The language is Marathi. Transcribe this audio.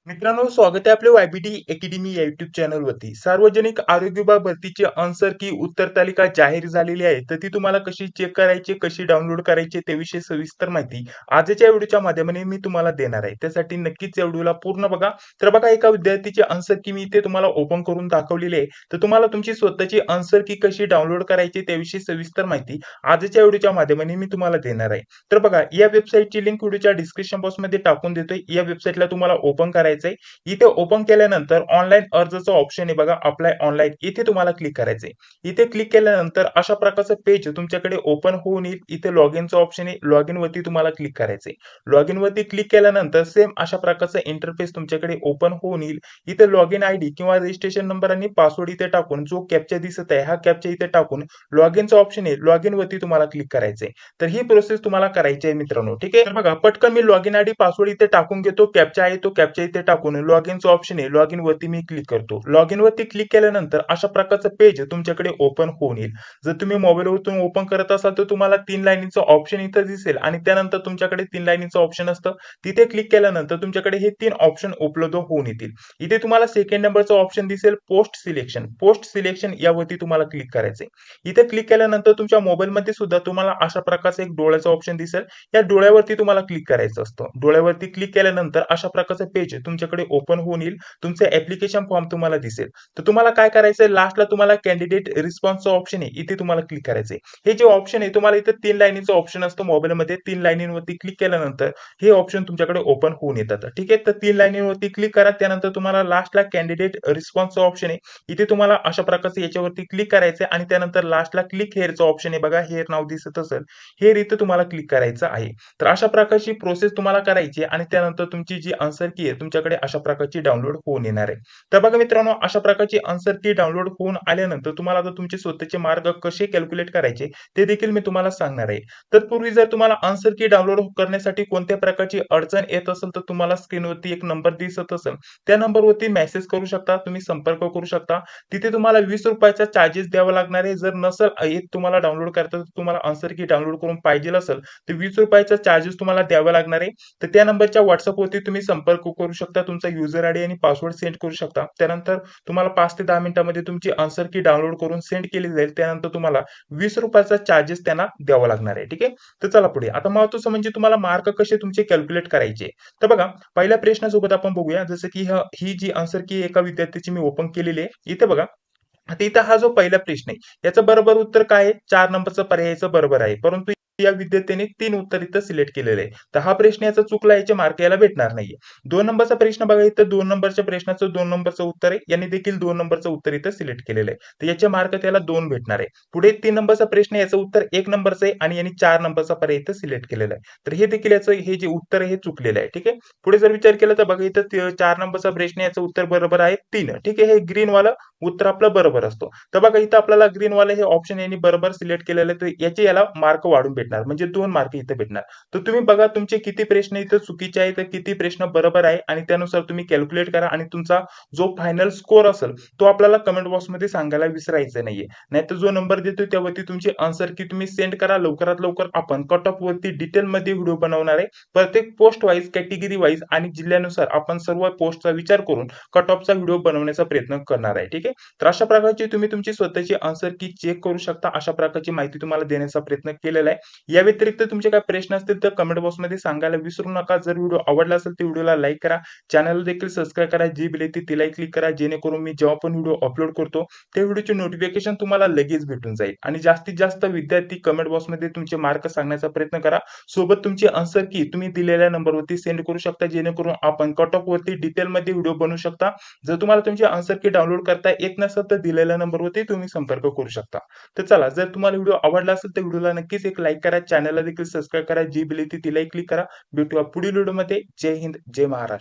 मित्रांनो, स्वागत आहे आपल्या वायबीटी अकॅडमी या युट्यूब चॅनलवरती. सार्वजनिक आरोग्य विभाग भरतीची आन्सर की उत्तर तालिका जाहीर झालेली आहे. तर ती तुम्हाला कशी चेक करायची, कशी डाउनलोड करायची त्याविषयी सविस्तर माहिती आजच्या व्हिडिओच्या माध्यमाने मी तुम्हाला देणार आहे. त्यासाठी नक्कीच या व्हिडिओला पूर्ण बघा. तर बघा, एका विद्यार्थीची आन्सर की मी इथे तुम्हाला ओपन करून दाखवलेली आहे. तर तुम्हाला तुमची स्वतःची आन्सर की कशी डाउनलोड करायची त्याविषयी सविस्तर माहिती आजच्या व्हिडिओच्या माध्यमाने मी तुम्हाला देणार आहे. तर बघा, या वेबसाईटची लिंक व्हिडिओच्या डिस्क्रिप्शन बॉक्समध्ये टाकून देतोय. या वेबसाईटला तुम्हाला ओपन करायचंय. इथे ओपन केल्यानंतर ऑनलाईन अर्जाचा ऑप्शन आहे बघा, अप्लाय ऑनलाईन, इथे तुम्हाला क्लिक करायचंय. इथे क्लिक केल्यानंतर अशा प्रकारचं पेज तुमच्याकडे ओपन होऊन येईल. इथे लॉगिनचा ऑप्शन आहे, लॉगिन वरती तुम्हाला क्लिक करायचंय. लॉगिन वरती क्लिक केल्यानंतर सेम अशा प्रकारचं इंटरफेस तुमच्याकडे ओपन होऊन येईल. इथे लॉगिन आयडी किंवा रजिस्ट्रेशन नंबर आणि पासवर्ड इथे टाकून जो कॅप्चा दिसत आहे हा कॅप्चा इथे टाकून लॉगिनचा ऑप्शन आहे, लॉगिन वरती तुम्हाला क्लिक करायचंय. तर ही प्रोसेस तुम्हाला करायची आहे मित्रांनो. ठीक आहे. तर बघा, पटकन मी लॉगिन आयडी पासवर्ड इथे टाकून घेतो. कॅप्चा आहे तो कॅप्चा इथे टाकून लॉगिनचा ऑप्शन आहे, लॉगिन वरती मी क्लिक करतो. लॉगिन वरती क्लिक केल्यानंतर अशा प्रकारचं पेज तुमच्याकडे ओपन होऊन येईल. जर तुम्ही मोबाईलवरून ओपन करत असाल तर तुम्हाला 3 लाईनीचं ऑप्शन इथं दिसेल आणि त्यानंतर तुमच्याकडे 3 लाईनीचं ऑप्शन असतं. तिथे क्लिक केल्यानंतर तुमच्याकडे हे 3 ऑप्शन उपलब्ध होऊन येतील. इथे तुम्हाला सेकंड नंबरचं ऑप्शन दिसेल पोस्ट सिलेक्शन. पोस्ट सिलेक्शन यावरती तुम्हाला क्लिक करायचंय. इथे क्लिक केल्यानंतर तुमच्या मोबाईलमध्ये सुद्धा तुम्हाला अशा प्रकारचं एक डोळ्याचं ऑप्शन दिसेल. या डोळ्यावरती तुम्हाला क्लिक करायचं असतं. डोळ्यावरती क्लिक केल्यानंतर अशा प्रकारचं पेज तुमच्याकडे ओपन होऊन येईल. तुमचं ऍप्लिकेशन फॉर्म तुम्हाला दिसेल. तर तुम्हाला काय करायचंय, लास्टला तुम्हाला कॅन्डिडेट रिस्पॉन्सचं ऑप्शन आहे, इथे तुम्हाला क्लिक करायचंय. हे जे ऑप्शन आहे तुम्हाला इथे 3 लाईनीचं ऑप्शन असतं मोबाईलमध्ये. 3 लाईनींवरती क्लिक केल्यानंतर हे ऑप्शन तुमच्याकडे ओपन होऊन येतात. ठीक आहे. तर 3 लाईनींवरती क्लिक करा. त्यानंतर तुम्हाला लास्टला कॅन्डिडेट रिस्पॉन्सचं ऑप्शन आहे. इथे तुम्हाला अशा प्रकारचं याच्यावरती क्लिक करायचंय आणि त्यानंतर लास्टला क्लिक हेअरचं ऑप्शन आहे बघा, हेअर नाव दिसत असेल. हेअर इथे तुम्हाला क्लिक करायचं आहे. तर अशा प्रकारची प्रोसेस तुम्हाला करायची आहे आणि त्यानंतर तुमची जी आन्सर की आहे तुमच्याकडे अशा प्रकारची डाउनलोड होऊन येणार आहे. तर बघा मित्रांनो, अशा प्रकारची आन्सर की डाउनलोड होऊन आल्यानंतर तुम्हाला आता तुमचे स्वतःचे मार्क कसे कॅल्क्युलेट करायचे ते देखील मी तुम्हाला सांगणार आहे. तत्पूर्वी जर तुम्हाला आन्सर की डाउनलोड करण्यासाठी कोणत्या प्रकारची अडचण येत असेल तर तुम्हाला स्क्रीनवरती एक नंबर दिसत असेल, त्या नंबरवरती मेसेज करू शकता, तुम्ही संपर्क करू शकता. तिथे तुम्हाला ₹20 चार्जेस द्यावा लागणार आहे. जर नसेल येत तुम्हाला डाउनलोड करता, तर तुम्हाला आन्सर की डाउनलोड करून पाहिजे असेल तर ₹20 चार्जेस तुम्हाला द्यावा लागणार आहे. तर त्या नंबरच्या WhatsAppवरती तुम्ही संपर्क करू शकता. तुमचा युजर आयडी आणि पासवर्ड सेंड करू शकता. त्यानंतर तुम्हाला 5 ते 10 मिनिटांमध्ये तुमची आन्सर की डाउनलोड करून सेंड केली जाईल. त्यानंतर तुम्हाला ₹20 चार्जेस त्यांना द्यावा लागणार आहे. ठीक आहे. तर चला पुढे. आता महत्त्वाचं म्हणजे तुम्हाला मार्क कसे तुमचे कॅल्क्युलेट करायचे. तर बघा, पहिल्या प्रश्नासोबत आपण बघूया. जसं की ही जी आन्सर की एका विद्यार्थ्याची मी ओपन केलेली आहे. इथे बघा, आता इथं हा जो पहिला प्रश्न आहे, याचं बरोबर उत्तर काय आहे? 4 नंबरचं पर्यायाचं बरोबर आहे. परंतु या विद्यार्थ्याने 3 उत्तर इथं सिलेक्ट केलेलं आहे. तर हा प्रश्न याचा चुकला, याचे मार्क याला भेटणार नाहीये. 2 नंबरचा प्रश्न बघा, इथं 2 नंबरच्या प्रश्नाचं 2 नंबरचं उत्तर आहे. याने देखील 2 नंबरचं उत्तर इथं सिलेक्ट केलेलं आहे. तर याचे मार्क त्याला 2 भेटणार आहे. पुढे 3 नंबरचा प्रश्न, याचं उत्तर 1 नंबरचं आहे आणि यांनी 4 नंबरचा पर्याय इथं सिलेक्ट केलेला आहे. तर हे देखील याचं हे जे उत्तर आहे हे चुकलेलं आहे. ठीक आहे. पुढे जर विचार केला तर बघा, इथं 4 नंबरचा प्रश्न, याचं उत्तर बरोबर आहे 3. ठीक आहे. हे ग्रीन वाला उत्तर आपलं बरोबर असतो. तर बघा, इथं आपल्याला ग्रीन वाले हे ऑप्शन यांनी बरोबर सिलेक्ट केलेलं आहे. तर याचे याला मार्क वाढून भेटणार, म्हणजे 2 मार्क इथे भेटणार. तर तुम्ही बघा तुमचे किती प्रश्न इथे चुकीचे आहेत, तर किती प्रश्न बरोबर आहे आणि त्यानुसार तुम्ही कॅल्क्युलेट करा आणि तुमचा जो फायनल स्कोर असेल तो आपल्याला कमेंट बॉक्समध्ये सांगायला विसरायचं नाहीये. नाहीतर जो नंबर देतोय त्यावरती तुमची आन्सर की तुम्ही सेंड करा. लवकरात लवकर आपण कट ऑफ वरती डिटेलमध्ये व्हिडिओ बनवणार आहे. प्रत्येक पोस्ट वाईज, कॅटेगरी वाईज आणि जिल्ह्यानुसार आपण सर्व पोस्टचा विचार करून कट ऑफचा व्हिडिओ बनवण्याचा प्रयत्न करणार आहे. ठीक आहे. तर अशा प्रकारची तुम्ही तुमची स्वतःची आन्सर की चेक करू शकता. अशा प्रकारची माहिती तुम्हाला देण्याचा प्रयत्न केलेला आहे. या व्यतिरिक्त तुमचे काही प्रश्न असतील तर कमेंट बॉक्समध्ये सांगायला विसरू नका. जर व्हिडिओ आवडला असेल तर व्हिडिओला लाईक करा, चॅनलला देखील सबस्क्राईब करा, जी बेल येते तिलाही क्लिक करा, जेणेकरून मी जेव्हा पण व्हिडिओ अपलोड करतो त्या व्हिडिओचे नोटिफिकेशन तुम्हाला लगेच भेटून जाईल. आणि जास्तीत जास्त विद्यार्थी कमेंट बॉक्समध्ये तुमचे मार्क सांगण्याचा प्रयत्न करा. सोबत तुमची आन्सर की तुम्ही दिलेल्या नंबरवरती सेंड करू शकता, जेणेकरून आपण कट ऑफ वरती डिटेलमध्ये व्हिडिओ बनवू शकता. जर तुम्हाला तुमची आन्सर की डाउनलोड करता येत नसेल तर दिलेल्या नंबरवरती तुम्ही संपर्क करू शकता. तर चला, जर तुम्हाला व्हिडिओ आवडला असेल तर व्हिडिओला नक्कीच एक लाईक करा, चॅनलला देखील सबस्क्राईब करा, जी बेल येते तिलाही क्लिक करा. भेटूया पुढील व्हिडिओमध्ये. जय हिंद, जय महाराष्ट्र.